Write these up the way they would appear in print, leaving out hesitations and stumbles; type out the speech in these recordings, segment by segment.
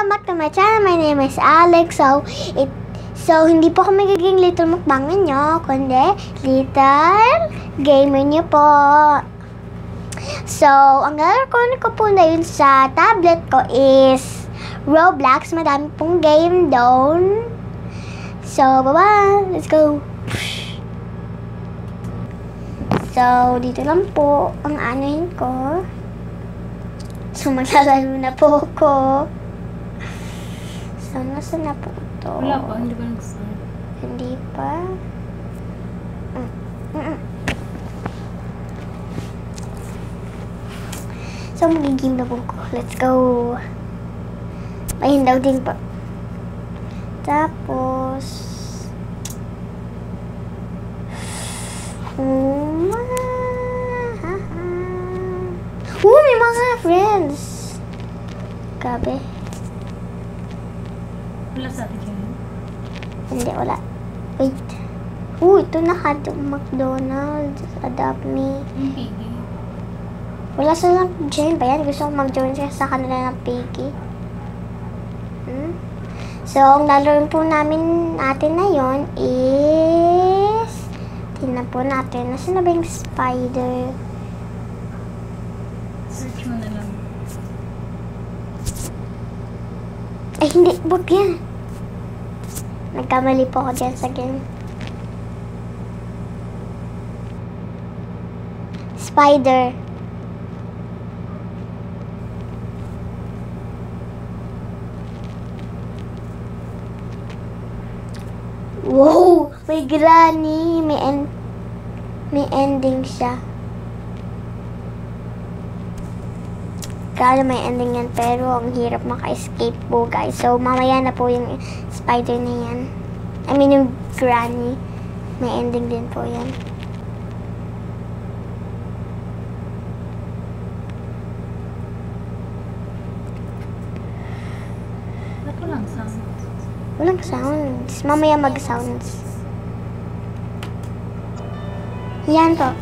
welcome back to my channel. My name is Alex. So hindi po ako magiging little mukbanger nyo, kundi little gamer nyo po. So, ang lalaro ko po na yun sa tablet ko is Roblox. Madami pong game doon. So, bye-bye. Let's go. So, dito lang po ang anuhin ko. So, maglalaro na po ako. So, nasa na po ito? Wala pa, hindi pa nag-start. Hindi pa? So, magiging na po ko. Let's go. May hindaw din po. Tapos, may mga friends. Grabe. Wala sa atin yun. Hindi, wala. Wait. Ito na McDonald's. Adopt me. Yung piggy. Wala silang join ba yan? Gusto ko mag-join sa kanila ng Piggy. So, ang lalaroin po natin na yon is... Tingnan po natin. Nasaan na ba yung spider? Search mo na lang. Ay, hindi. Wag yan. Nagkamali po ako dyan sa game. Spider. Wow! May granny. May ending siya. Kaya may ending yan, pero ang hirap maka-escape po, guys. So, mamaya na po yung spider na yan. I mean, yung granny. May ending din po yan. Ba't walang sound? Walang sounds. Mamaya mag-sounds. Yan po.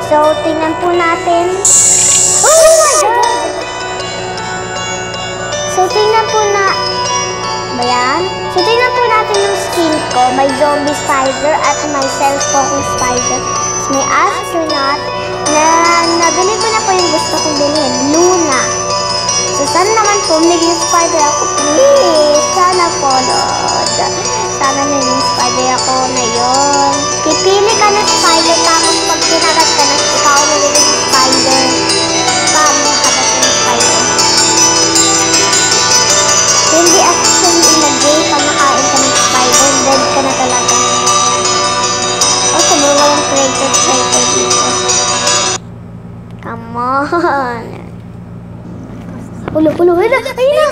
So, tingnan po natin. Oh my God! So, tingnan po na... Ba yan? So, tingnan po natin yung skin ko. May zombie spider at may self-focus spider. So, may astronaut na nabili ko na po yung gusto kong bilhin. Luna. So, sana naman po naging spider ako. Please! Sana po, Lord. Sana naging spider ako na yun. Pipili ka na spider, tapos pag kinagat ka na, ikaw naging spider. Paano kagat ka ng spider? Hindi actually in the game, pag nakain ka ng spider, dead ka na talaga. O, sabi walang created spider dito. Come on! Ulo, ayun na!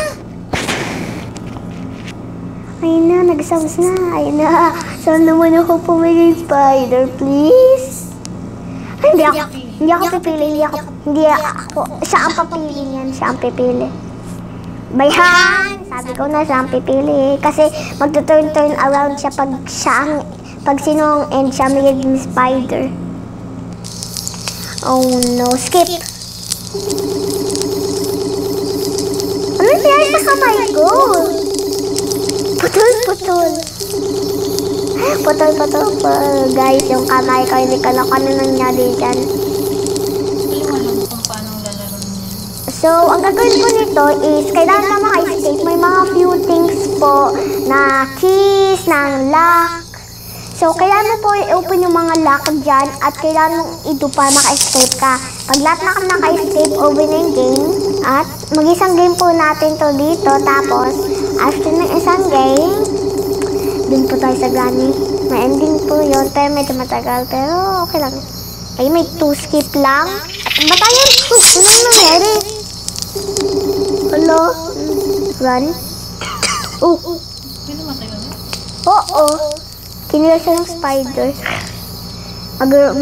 Ayun na, nag-sounds na. Ayun na. Saan naman ako pumigay spider, please? Ay, hindi ako pipili. Siya ang papili niyan. Siya ang pipili. Bayhan! Sabi ko na siya ang pipili. Kasi magtuturn around siya pag sino ang end siya magiging spider. Oh no, skip! Ano nangyari sa kamay ko? Putol. Guys, yung kamay ko, hindi ko lang ano nangyari dyan. Iwan lang kung paano lalaro niya. So, ang gagawin ko nito is, kailangan na maka-escape. May mga few things po na keys, ng lock. So, kailangan mo po i-open yung mga lock dyan at kailangan mong ito para maka-escape ka. Pag lahat na naka-escape, open na yung game. At mag-isang game po natin to dito. Tapos, after ng isang game, dun po tayo sa granny. May ending po yun, pero medyo matagal. Pero okay lang. Ay, may 2 skip lang. Ba't tayo? Ano nangyari? Hello? Run? May namatay ka na? Oo. Kinila siya ng spider.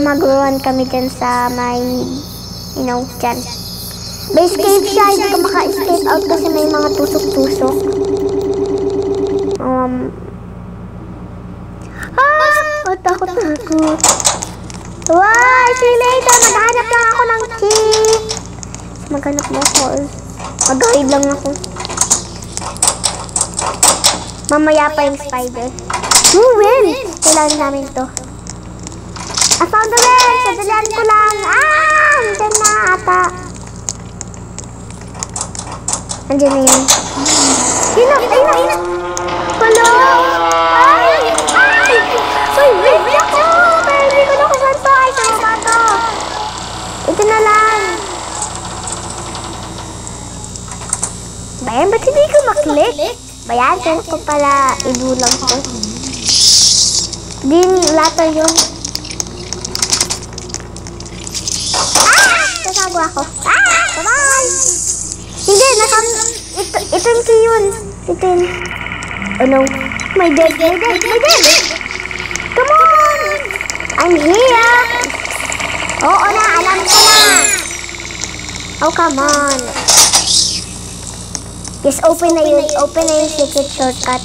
Mag-run kami dyan sa may, dyan. Base cave siya, hindi ka maka-escape out kasi may mga tusok-tusok. Takot. Wow, see you later. Maghanap lang ako ng key. paghanap mo ko. Mag-hide lang ako. Mamaya pa yung spider. Win! Kailangan namin to. I found the win! Sadalian ko lang. Andyan na ata. Andyan na yun. Hinap! Ayun! Hello! Ay! Uy, wait ako! Pero hindi ko na kung saan to. Ay, sama ba to? Ito na lang. Bayan, ba't hindi ko maklik? Bayan, kaya ko pala ibulang ko. Din, later yun. Tatago ako. Bye-bye! Hindi, ito yung key yun. Ito yun. Oh no. My dead. Come on! I'm here! Oo na, alam ko na! Oh, come on. Yes, open na yun. Open na yung secret shortcut.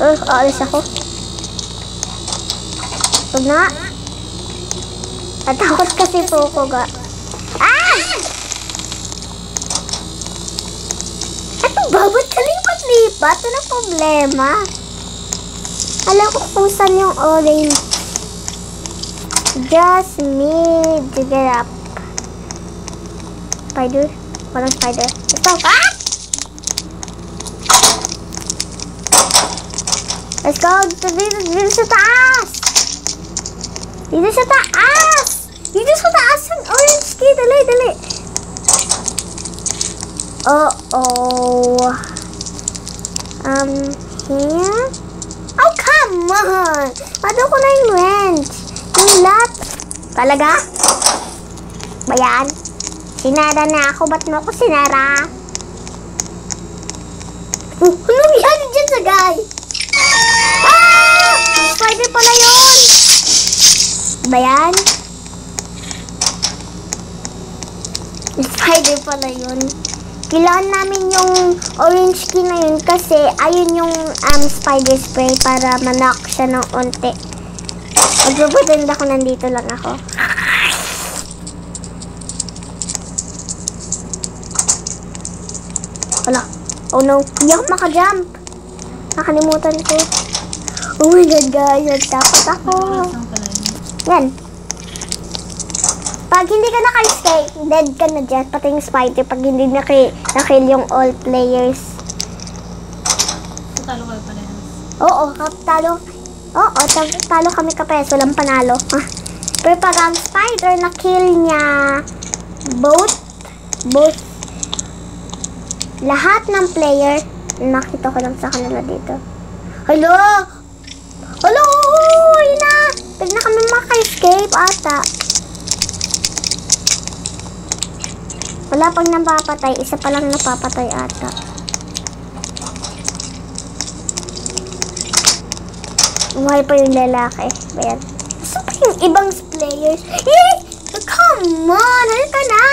Aalis ako. Huwag na. Natakot kasi po ko ga. Ito ba? Ba't kalipat-lipat? Ano problema? Alam ko kung saan yung orange. Just need to get up. Spider? Walang spider. Ito! Let's go! Dito sa taas! Dito sa taas! Dito sa taas ang orange key! Dali! Here? Oh, come on! Ano ko na yung wrench? Yung lot? Talaga? Bayan? Sinara na ako. Ba't mo ako sinara? Ano nangyari dyan sa guy? Spider pala yun! Bayan? Spider pala yun. Kailangan namin yung orange key na yun kasi ayun yung spider spray para ma-knock siya ng unti. Magpapatend ako, nandito lang ako. Wala. Oh no. Hindi ako makajump. Nakalimutan ko. Oh my god guys. Nagtakot ako. Yan. Pag hindi ka naka-escape, dead ka na dyan. Pati yung spider. Pag hindi na-kill yung all players. So, talo kayo pala yan. Oo, talo kami kapes. Walang panalo. Pero pag ang spider na-kill niya both lahat ng player, nakita ko lang sa kanila dito. Hello! Yun na! Pag na kami maka-escape ata. Wala pang napapatay. Isa pa lang napapatay ata. Umuhay pa yung lalaki. Ayan. Saan pa yung ibang players? Yay! Come on! Halika na!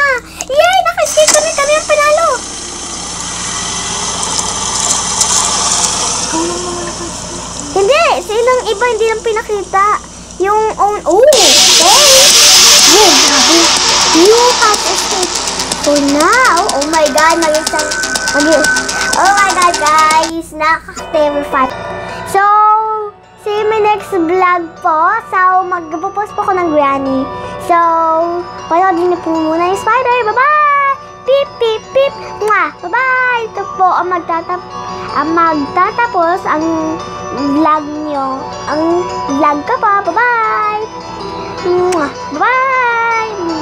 Yay! Naka-escape kami ang panalo! Hindi! Sa ilang iba hindi lang pinakita. Yung own... Oh! You have escaped. So now, oh my god, oh my god guys, nakaka-terrify. So, see you in my next vlog po. So, magpo-post po ako ng granny. So, panoodin niyo po muna yung spider. Bye-bye! Beep, beep, beep! Mwah! Bye-bye! Ito po ang magtatapos ang vlog nyo. Ang vlog ko po. Bye-bye! Mwah! Bye-bye!